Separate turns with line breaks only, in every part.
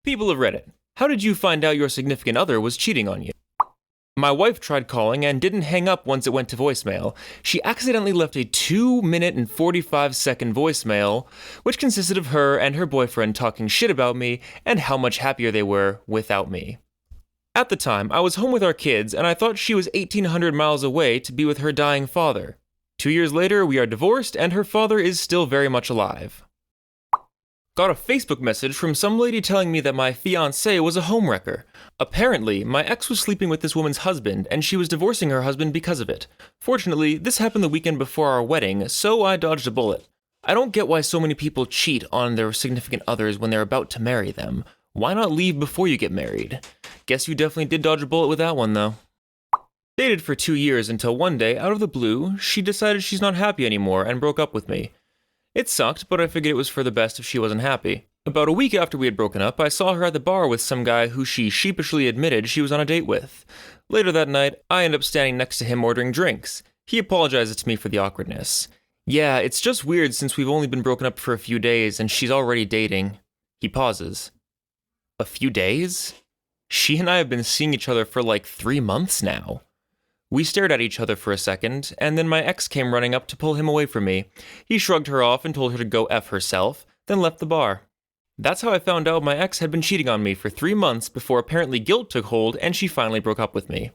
People of Reddit, how did you find out your significant other was cheating on you? My wife tried calling and didn't hang up once it went to voicemail. She accidentally left a 2-minute and 45-second voicemail, which consisted of her and her boyfriend talking shit about me and how much happier they were without me. At the time, I was home with our kids and I thought she was 1,800 miles away to be with her dying father. 2 years later, we are divorced and her father is still very much alive. Got a Facebook message from some lady telling me that my fiancé was a homewrecker. Apparently, my ex was sleeping with this woman's husband, and she was divorcing her husband because of it. Fortunately, this happened the weekend before our wedding, so I dodged a bullet. I don't get why so many people cheat on their significant others when they're about to marry them. Why not leave before you get married? Guess you definitely did dodge a bullet with that one, though. Dated for 2 years until one day, out of the blue, she decided she's not happy anymore and broke up with me. It sucked, but I figured it was for the best if she wasn't happy. About a week after we had broken up, I saw her at the bar with some guy who she sheepishly admitted she was on a date with. Later that night, I ended up standing next to him ordering drinks. He apologized to me for the awkwardness. Yeah, it's just weird since we've only been broken up for a few days and she's already dating. He pauses. A few days? She and I have been seeing each other for like 3 months now. We stared at each other for a second, and then my ex came running up to pull him away from me. He shrugged her off and told her to go F herself, then left the bar. That's how I found out my ex had been cheating on me for 3 months before apparently guilt took hold and she finally broke up with me.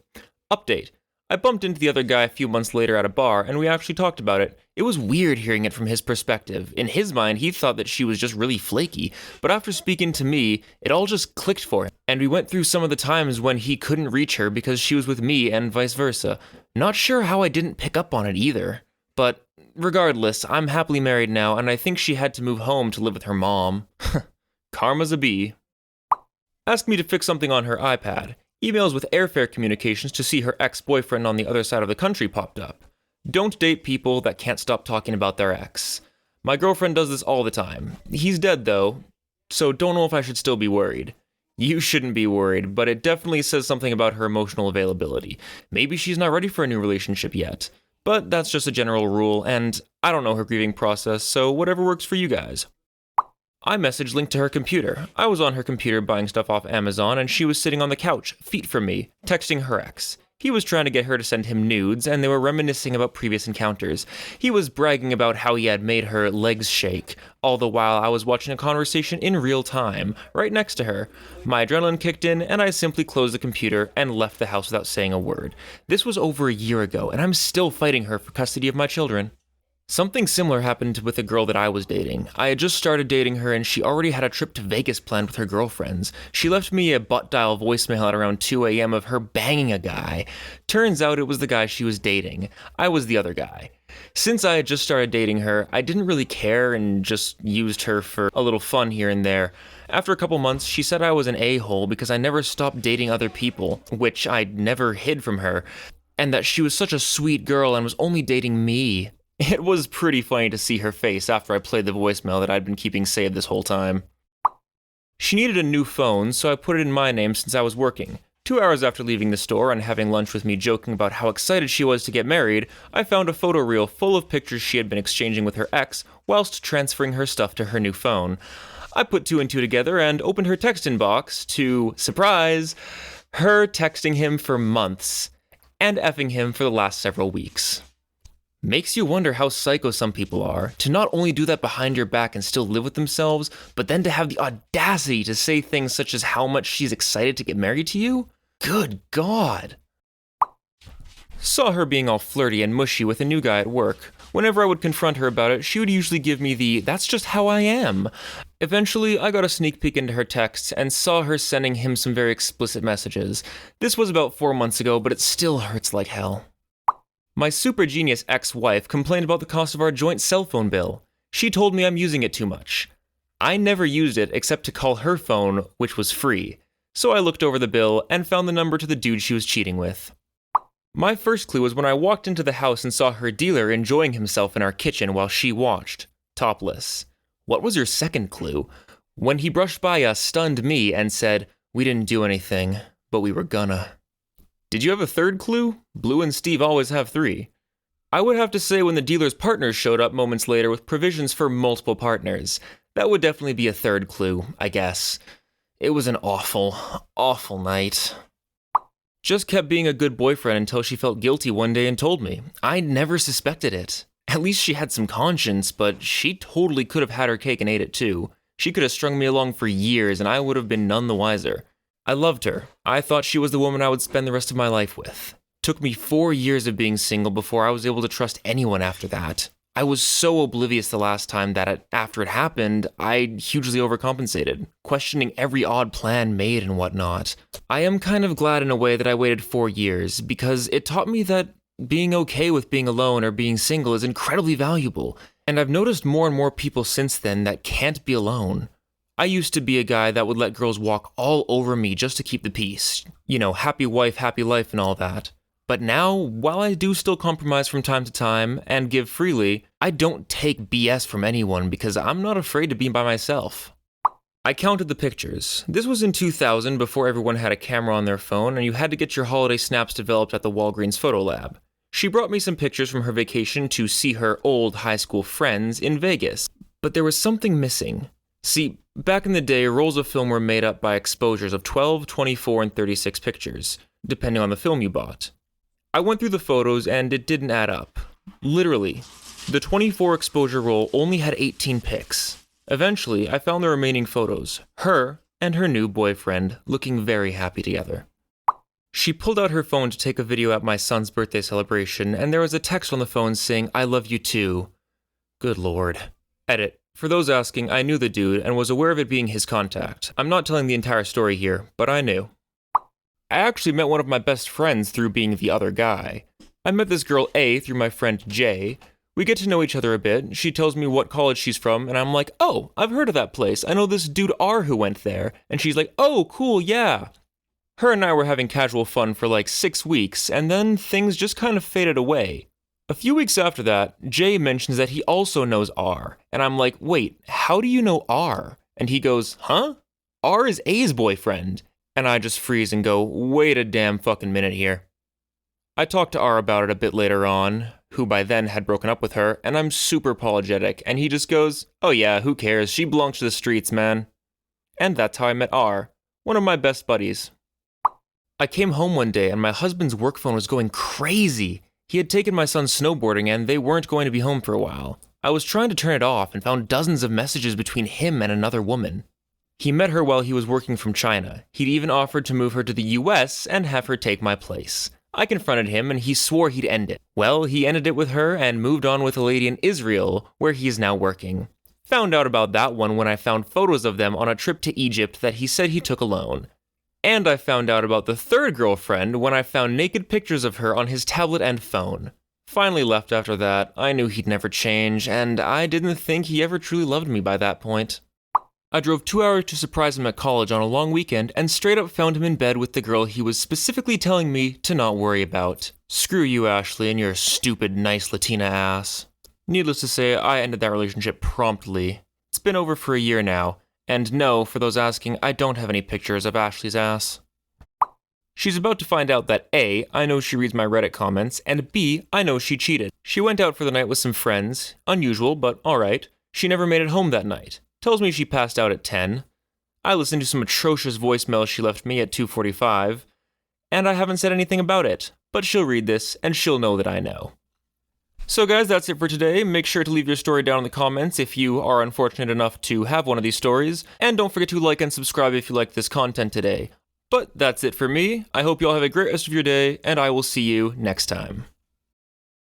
Update. I bumped into the other guy a few months later at a bar and we actually talked about it. It was weird hearing it from his perspective. In his mind, he thought that she was just really flaky, but after speaking to me, it all just clicked for him. And we went through some of the times when he couldn't reach her because she was with me and vice versa. Not sure how I didn't pick up on it either. But regardless, I'm happily married now and I think she had to move home to live with her mom. Karma's a bee. Asked me to fix something on her iPad. Emails with airfare communications to see her ex-boyfriend on the other side of the country popped up. Don't date people that can't stop talking about their ex. My girlfriend does this all the time. He's dead though, so don't know if I should still be worried. You shouldn't be worried, but it definitely says something about her emotional availability. Maybe she's not ready for a new relationship yet. But that's just a general rule, and I don't know her grieving process, so whatever works for you guys. iMessage linked to her computer. I was on her computer buying stuff off Amazon and she was sitting on the couch, feet from me, texting her ex. He was trying to get her to send him nudes and they were reminiscing about previous encounters. He was bragging about how he had made her legs shake, all the while I was watching a conversation in real time, right next to her. My adrenaline kicked in and I simply closed the computer and left the house without saying a word. This was over a year ago and I'm still fighting her for custody of my children. Something similar happened with a girl that I was dating. I had just started dating her and she already had a trip to Vegas planned with her girlfriends. She left me a butt dial voicemail at around 2 a.m. of her banging a guy. Turns out it was the guy she was dating. I was the other guy. Since I had just started dating her, I didn't really care and just used her for a little fun here and there. After a couple months, she said I was an a-hole because I never stopped dating other people, which I never hid from her, and that she was such a sweet girl and was only dating me. It was pretty funny to see her face after I played the voicemail that I'd been keeping saved this whole time. She needed a new phone, so I put it in my name since I was working. 2 hours after leaving the store and having lunch with me joking about how excited she was to get married, I found a photo reel full of pictures she had been exchanging with her ex whilst transferring her stuff to her new phone. I put 2 and 2 together and opened her text inbox to, surprise, her texting him for months and effing him for the last several weeks. Makes you wonder how psycho some people are, to not only do that behind your back and still live with themselves, but then to have the audacity to say things such as how much she's excited to get married to you? Good God. Saw her being all flirty and mushy with a new guy at work. Whenever I would confront her about it, she would usually give me the, "that's just how I am." Eventually, I got a sneak peek into her texts and saw her sending him some very explicit messages. This was about 4 months ago, but it still hurts like hell. My super genius ex-wife complained about the cost of our joint cell phone bill. She told me I'm using it too much. I never used it except to call her phone, which was free. So I looked over the bill and found the number to the dude she was cheating with. My first clue was when I walked into the house and saw her dealer enjoying himself in our kitchen while she watched, topless. What was your second clue? When he brushed by us, stunned me, and said, "We didn't do anything, but we were gonna." Did you have a third clue? Blue and Steve always have 3. I would have to say when the dealer's partners showed up moments later with provisions for multiple partners. That would definitely be a third clue, I guess. It was an awful, awful night. Just kept being a good boyfriend until she felt guilty one day and told me. I never suspected it. At least she had some conscience, but she totally could have had her cake and ate it too. She could have strung me along for years and I would have been none the wiser. I loved her. I thought she was the woman I would spend the rest of my life with. Took me 4 years of being single before I was able to trust anyone after that. I was so oblivious the last time that after it happened, I hugely overcompensated, questioning every odd plan made and whatnot. I am kind of glad in a way that I waited 4 years, because it taught me that being okay with being alone or being single is incredibly valuable, and I've noticed more and more people since then that can't be alone. I used to be a guy that would let girls walk all over me just to keep the peace. You know, happy wife, happy life and all that. But now, while I do still compromise from time to time and give freely, I don't take BS from anyone because I'm not afraid to be by myself. I counted the pictures. This was in 2000 before everyone had a camera on their phone and you had to get your holiday snaps developed at the Walgreens Photo Lab. She brought me some pictures from her vacation to see her old high school friends in Vegas, but there was something missing. See, back in the day, rolls of film were made up by exposures of 12, 24, and 36 pictures, depending on the film you bought. I went through the photos and it didn't add up. Literally, the 24 exposure roll only had 18 pics. Eventually, I found the remaining photos, her and her new boyfriend looking very happy together. She pulled out her phone to take a video at my son's birthday celebration, and there was a text on the phone saying, "I love you too." Good lord. Edit. For those asking, I knew the dude and was aware of it being his contact. I'm not telling the entire story here, but I knew. I actually met one of my best friends through being the other guy. I met this girl A through my friend J. We get to know each other a bit. She tells me what college she's from, and I'm like, "Oh, I've heard of that place. I know this dude R who went there." And she's like, "Oh, cool, yeah." Her and I were having casual fun for like 6 weeks, and then things just kind of faded away. A few weeks after that, Jay mentions that he also knows R, and I'm like, "Wait, how do you know R?" And he goes, "Huh? R is A's boyfriend." And I just freeze and go, "Wait a damn fucking minute here." I talked to R about it a bit later on, who by then had broken up with her, and I'm super apologetic, and he just goes, "Oh yeah, who cares, she belongs to the streets, man." And that's how I met R, one of my best buddies. I came home one day and my husband's work phone was going crazy. He had taken my son snowboarding and they weren't going to be home for a while. I was trying to turn it off and found dozens of messages between him and another woman. He met her while he was working from China. He'd even offered to move her to the US and have her take my place. I confronted him and he swore he'd end it. Well, he ended it with her and moved on with a lady in Israel, where he is now working. Found out about that one when I found photos of them on a trip to Egypt that he said he took alone. And I found out about the third girlfriend when I found naked pictures of her on his tablet and phone. Finally left after that. I knew he'd never change, and I didn't think he ever truly loved me by that point. I drove 2 hours to surprise him at college on a long weekend and straight up found him in bed with the girl he was specifically telling me to not worry about. Screw you, Ashley, and your stupid, nice Latina ass. Needless to say, I ended that relationship promptly. It's been over for a year now, and no, for those asking, I don't have any pictures of Ashley's ass. She's about to find out that A, I know she reads my Reddit comments, and B, I know she cheated. She went out for the night with some friends. Unusual, but alright. She never made it home that night. Tells me she passed out at 10. I listened to some atrocious voicemails she left me at 2:45, and I haven't said anything about it, but she'll read this, and she'll know that I know. So guys, that's it for today. Make sure to leave your story down in the comments if you are unfortunate enough to have one of these stories, and don't forget to like and subscribe if you liked this content today. But that's it for me. I hope you all have a great rest of your day, and I will see you next time.